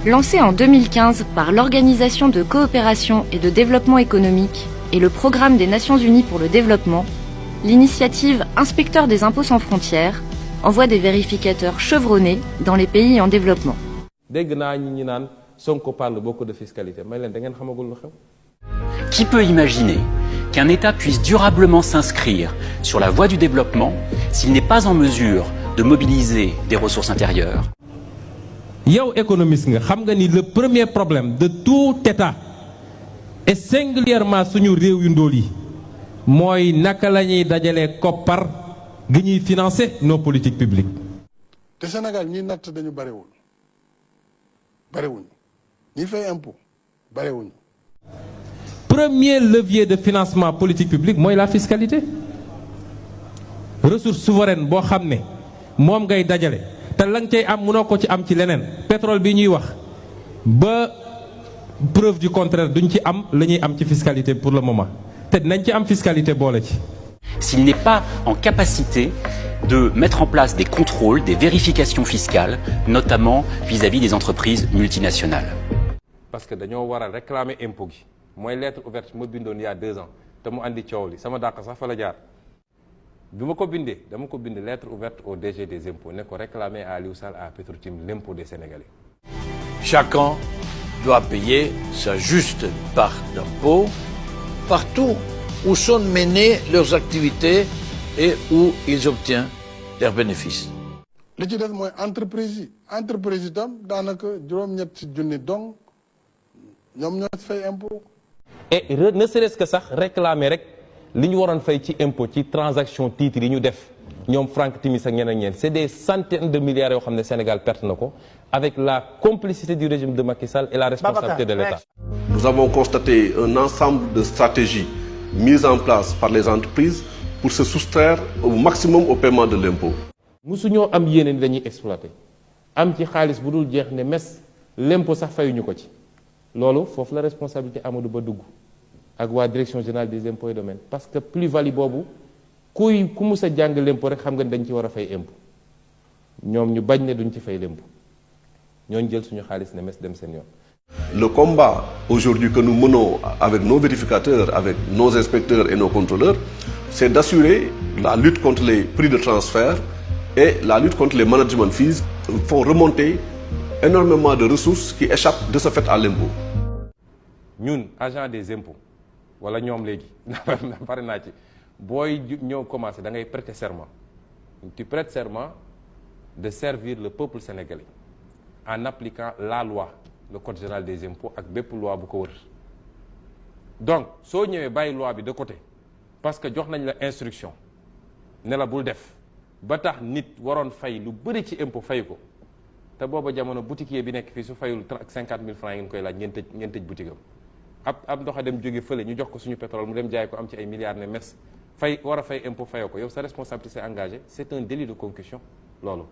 Lancé en 2015 par l'Organisation de coopération et de développement économique et le Programme des Nations Unies pour le développement, l'initiative Inspecteurs des impôts sans frontières envoie des vérificateurs chevronnés dans les pays en développement. Sonko parle beaucoup de fiscalité. Qui peut imaginer qu'un État puisse durablement s'inscrire sur la voie du développement s'il n'est pas en mesure de mobiliser des ressources intérieures? Yow économiste nga xam nga ni le premier problème de tout État et singulièrement suñu réew yu ndóol yi mooy naka la ñuy dajalee koppar gi ñuy financer nos politiques publiques. te Sénégal ñi natt dañu barewul ñi fay impôt barewuñu. Premier levier de financement politique publique mooy la fiscalité ressource souveraine boo xam ne moom ngay dajale te la nga cay am mënoo ko ci am ci leneen pétrole bi ñuy wax ba preuve du contraire duñ ci am la ñuy am ci fiscalité pour le moment te nañ ci am fiscalité boole ci. S'il n'est pas en capacité de mettre en place des contrôles, des vérifications fiscales, notamment vis-à-vis des entreprises multinationales. Parce que dañoo war a réclamer impôt gi mooy lettre ouverte ma bindoon il y a 2 ans te mu andi coow li sama dàq sax fa la jaar bi ma ko bindee dama ko bind lettre ouverte au DG des impôts ne ko réclamer à Aliou Sall à Petrotim l'impôt des Sénégalais. Chacun doit payer sa juste part d'impôt partout où sont menées leurs activités et où ils obtiennent leurs bénéfices. li ci des mooy entreprise yi itam daanaka juróom-ñetti junni dong ñoom ñoo fay impôt. et ne serait-ce que sax réclamer rek li ñu waroon fay ci impôt ci transaction titres yi ñu def ñoom Franck Timis ak ñeneen c'est des centaines de milliards yoo xam ne Sénégal perte na ko avec la complicité du régime de Macky Sall et la responsabilité de l'État. Nous avons constaté un ensemble de stratégies mises en place par les entreprises pour se soustraire au maximum au paiement de l'impôt. musuñoo am yéene ni dañuy exploiter am ci xaalis bu dul jeex ne mes l'impôt sax fayuñu ko ci loolu foofu la responsabilité Amadou Ba dugg ak waa direction générale des impôts et domaines parce que plus-value boobu ku mus a jàng l'impôt rek xam nga ne dañ ci war a fay impôt ñoom ñu bañ ne duñ ci fay l'impôt ñooñu jël suñu xaalis ne mes dem seen yoon. Le combat aujourd'hui que nous menons avec nos vérificateurs, avec nos inspecteurs et nos contrôleurs, c'est d'assurer la lutte contre les prix de transfert et la lutte contre les management fees font remonter énormément de ressources qui échappent de ce fait à l'impôt. ñun agent des impôts wala ñoom léegi pare naa ci booy ñëw commencé da ngay prêter serment tu prêtes serment de servir le peuple sénégalais en appliquant la loi le code général des impôts ak bépp loi bu ko wër donc soo ñëwee bàyyi loi bi de côté parce que jox nañ la instruction ne la bul def ba tax nit waroon fay lu bëri ci impôt fay ko te booba jamono boutiquier bi nekk fii su fayul 50 000 francs yi ngeen koy laaj ngeen tëj boutique am ab ndoxa dem jóge fële ñu jox ko suñu pétrole mu dem jaay ko am ci ay milliards ne mes fay war a fay impôt fayoo ko yow sa responsabilité c'est engagé c'est un délit de concussion loolu.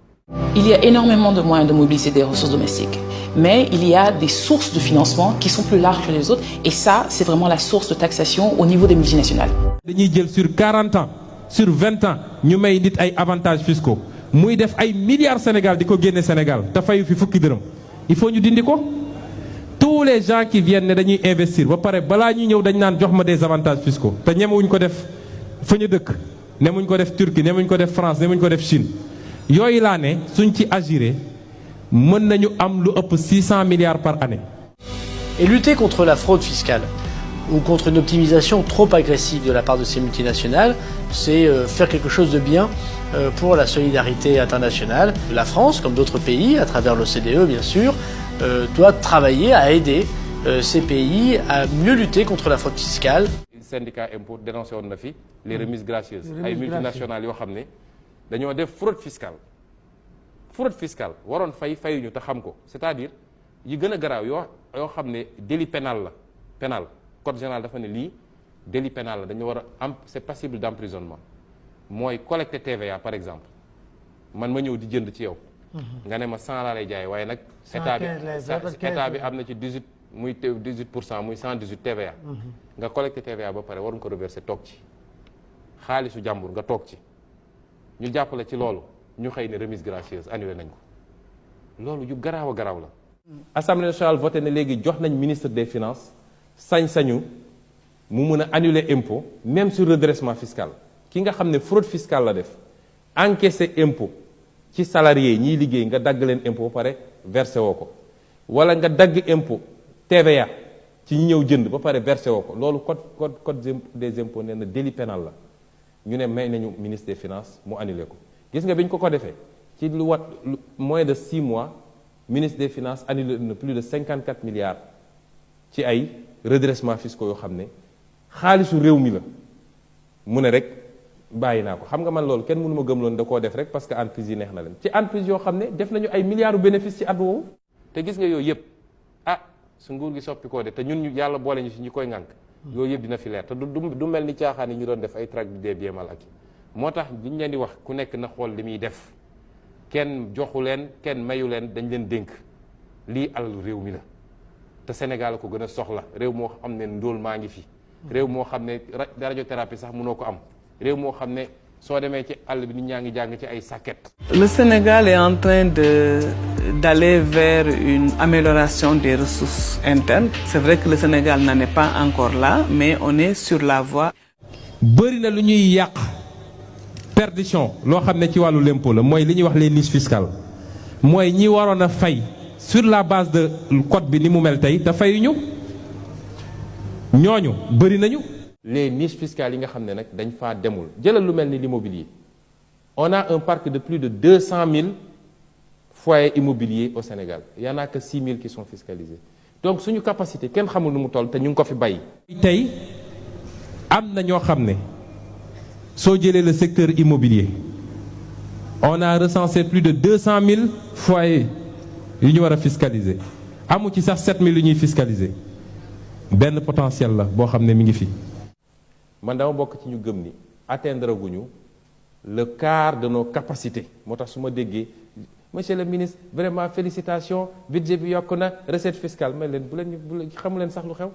Il y a énormément de moyens de mobiliser des ressources domestiques, mais il y a des sources de financement qui sont plus larges que les autres, et ça, c'est vraiment la source de taxation au niveau des multinationales. dañuy jël sur 40 ans sur 20 ans ñu may nit ay avantages fiscaux muy def ay milliards Sénégal di ko génne Sénégal te fayu fi fukki dërëm il faut ñu dindi ko tous les gens qui viennent ne dañuy investir ba pare balaa ñuy ñëw dañ naan jox ma des avantages fiscaux te ñemewuñ ko def fa ñu dëkk nemuñ ko def Turquie nemuñ ko def France nemuñ ko def Chine. yooyu laa ne suñ ci agiré mën nañu am lu ëpp 600 milliards par année. Et lutter contre la fraude fiscale ou contre une optimisation trop agressive de la part de ces multinationales, c'est faire quelque chose de bien pour la solidarité internationale. La France, comme d'autres pays, à travers l'OCDE bien sûr, doit travailler à aider ces pays à mieux lutter contre la fraude fiscale. Le syndicat impôt dénoncé woon na fi les remises gracieuses ay multinationales yoo xam ne dañoo def fraude fiscale waroon fayuñu te xam ko c'est-à-dire yi gën a garaaw yoo xam ne délit pénal la pénal code général dafa ne lii délit pénal la dañu war a am c'est passible d'emprisonnement mooy collecter TVA par exemple man ma ñëw di jënd ci yow nga ne ma 100 laa lay jaay waaye nag état bi am na ci 18 muy 18% muy 118 TVA nga collecter TVA ba pare waruñ ko reverser toog ci xaalisu jàmbur nga toog ci ñu jàppale ci loolu ñu xëy ne remise gracieuse annulé nañ ko loolu yu garaaw a garaaw la Assemblée nationale voté ne léegi jox nañ ministre des finances sañ-sañu mu mën a annuler impôt même sur redressement fiscal ki nga xam ne fraude fiscale la def encaisser impôt ci salarié ñiy liggéey nga dagg leen impôt ba pare versé woo ko wala nga dagg impôt TVA ci ñi ñëw jënd ba pare versé woo ko loolu code des impôts nee na délit pénal la ñu ne may nañu ministre des finances mu annulé ko gis nga bi ñu ko defee ci lu wat moins de 6 mois ministre des finances annulé na plus de 54 milliards ci ay redressement fiscaux yoo xam ne xaalisu réew mi la mu ne rek bàyyi naa ko xam nga man loolu kenn mënu ma gëm loon da koo def rek parce que entreprise yi neex na leen ci entreprise yoo xam ne def nañu ay milliards de bénéfice ci at woowu te gis nga yooyu yëpp su nguur gi soppi koo de te ñun ñu yàlla boole ñu si ñi koy ŋànk yooyu yëpp dina fi leer te du mel ni caaxaan yi ñu doon def ay traque des biens mal acquis moo tax liñ leen di wax ku nekk na xool li muy def kenn joxu leen kenn mayu leen dañ leen dénk lii alal réew mi la te Sénégal ko gën a soxla réew moo xam ne ndóol maa ngi fi réew moo xam ne radiothérapie sax mënoo ko am réew moo xam ne soo demee ci àll bi nit ñaa ngi jàng ci ay sàkket. Le Sénégal est en train d'aller vers une amélioration des ressources internes. C'est vrai que le Sénégal n'en est pas encore là, mais on est sur la voie. bëri na lu ñuy yàq perdition loo xam ne ci wàllu l'impôt la mooy li ñuy wax les niches fiscales mooy ñi waroon a fay sur la base de code bi ni mu mel tey te fayuñu ñooñu bëri nañu. les niches fiscales yi nga xam ne nag dañ faa demul jëlal lu mel ni l'immobilier on a un parc de plus de 200 000 foyers immobiliers au Sénégal il y en a que 6 000 qui sont fiscalisés donc suñu capacité kenn xamul nu mu toll te ñu ngi ko fi bàyyi. tey am na ñoo xam ne soo jëlee le secteur immobilier on a recensé plus de 200 000 foyers yu ñu war a fiscaliser amu ci sax 7 000 yu ñuy fiscaliser benn potentiel la boo xam ne mi ngi fi. man dama bokk ci ñu gëm ni atteindre guñu le quart de nos capacités moo tax su ma déggee monsieur le ministre vraiment félicitations budget bi yokk na recette fiscale may leen bu leen xamu leen sax lu xew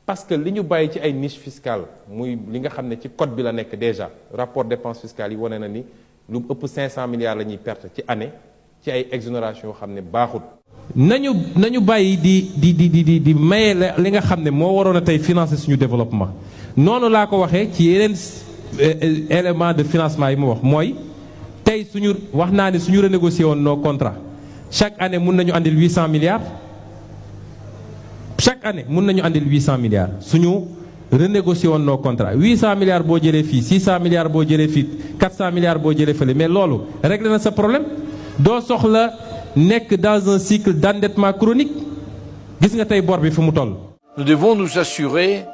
parce que li ñu bàyyi ci ay niche fiscale muy li nga xam ne ci code bi la nekk déjà rapport dépenses fiscales yi wane na ni lu ëpp 500 milliards la ñuy perte ci année ci ay exonération yoo xam ne baaxul. nañu bàyyi di maye li nga xam ne moo waroon a tey financer suñu développement noonu laa ko waxee ci yeneen élément de financement yi mu wax mooy tey suñu wax naa ne suñu renégocier woon nos contrats chaque année mun nañu andil 800 milliards chaque année mun nañu andil 800 milliards suñu renégocier woon nos contrats 800 milliards boo jëlee fii 600 milliards boo jëlee fii 400 milliards boo jëlee fële mais loolu réglé na sa problème doo soxla nekk dans un cycle d'endettement chronique gis nga tey bor bi fu mu toll. Nous devons nous assurer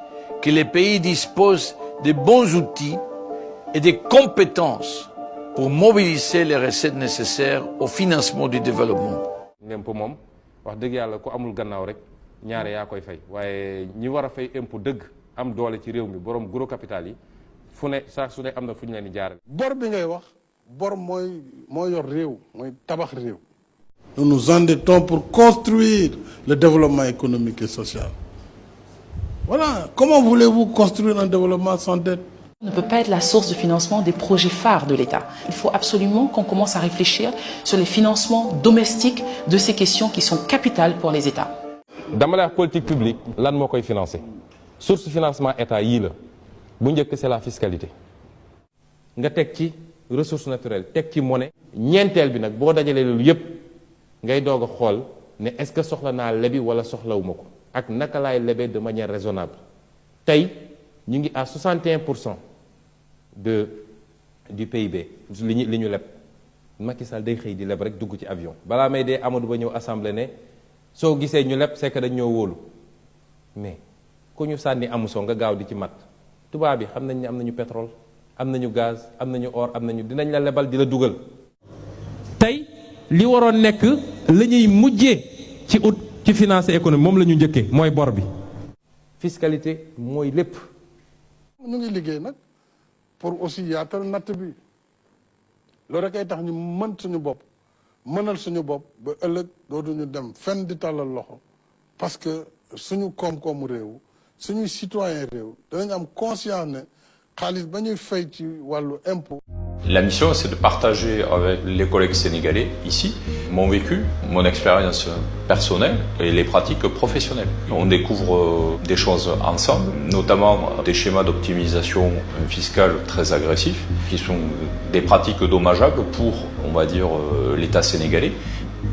que les pays disposent des bons outils et des compétences pour mobiliser les recettes nécessaires au financement du développement. L'impôt moom wax dëgg yàlla ku amul gannaaw rek ñaare yaa koy fay waaye ñi war a fay impôt dëgg am doole ci réew mi borom gros capital yi fu ne saa su ne am na fu ñu leen di jaarale. bor bi ngay wax bor mooy yor réew mooy tabax réew. Nous nous endettons pour construire le développement économique et social. Voilà. Comment voulez-vous construire un développement sans dette? Ne peut pas être la source de financement des projets phares de l'État. Il faut absolument qu'on commence à réfléchir sur les financements domestiques de ces questions qui sont capitales pour les États. dama lay wax politique publique lan moo koy financer source financement État yii la bu njëkk c'est la fiscalité nga teg ci ressources naturelles teg ci monnaie. ñeenteel bi nag boo dajalee loolu yépp ngay doog a xool ne est-ce que soxla naa lebi wala soxlawuma ko ak naka laay lebee de manière raisonnable tey ñu ngi à 61% du PIB li ñu leb Macky Sall day xëy di leb rek dugg ci avion balaa may dee Amadou Ba ñëw assemblée ne soo gisee ñu leb c'est que dañ ñoo wóolu mais ku ñu sànni amusoo nga gaaw di ci mat tubaab bi xam nañ ne am nañu pétrole am nañu gaz am nañu or am nañu dinañ la lebal di la dugal tey li waroon nekk la ñuy mujjee ci ut ci financer économie moom la ñu njëkkee mooy bor bi fiscalité mooy lépp. ñu ngi liggéey nag pour aussi yaatal natt bi loolu rek ay tax ñu mën suñu bopp mënal suñu bopp ba ëllëg dootuñu dem fenn di tàllal loxo parce que suñu koom-koomu réew suñuy citoyen réew danañ am conscience ne xaalis ba ñuy fay ci wàllu impôt La mission, c'est de partager avec les collègues sénégalais ici mon vécu, mon expérience personnelle et les pratiques professionnelles. On découvre des choses ensemble, notamment des schémas d'optimisation fiscale très agressifs, qui sont des pratiques dommageables pour, on va dire, l'État sénégalais.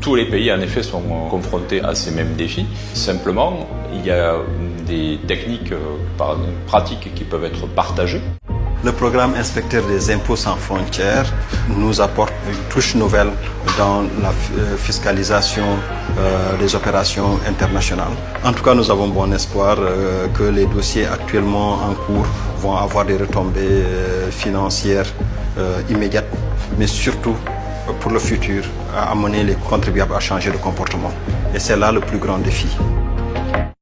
Tous les pays, en effet, sont confrontés à ces mêmes défis. Simplement, il y a des techniques, pratiques qui peuvent être partagées. Le programme Inspecteur des impôts sans frontières nous apporte une touche nouvelle dans la fiscalisation des opérations internationales. En tout cas, nous avons bon espoir que les dossiers actuellement en cours vont avoir des retombées financières immédiates, mais surtout pour le futur, à amener les contribuables à changer de comportement. Et c'est là le plus grand défi.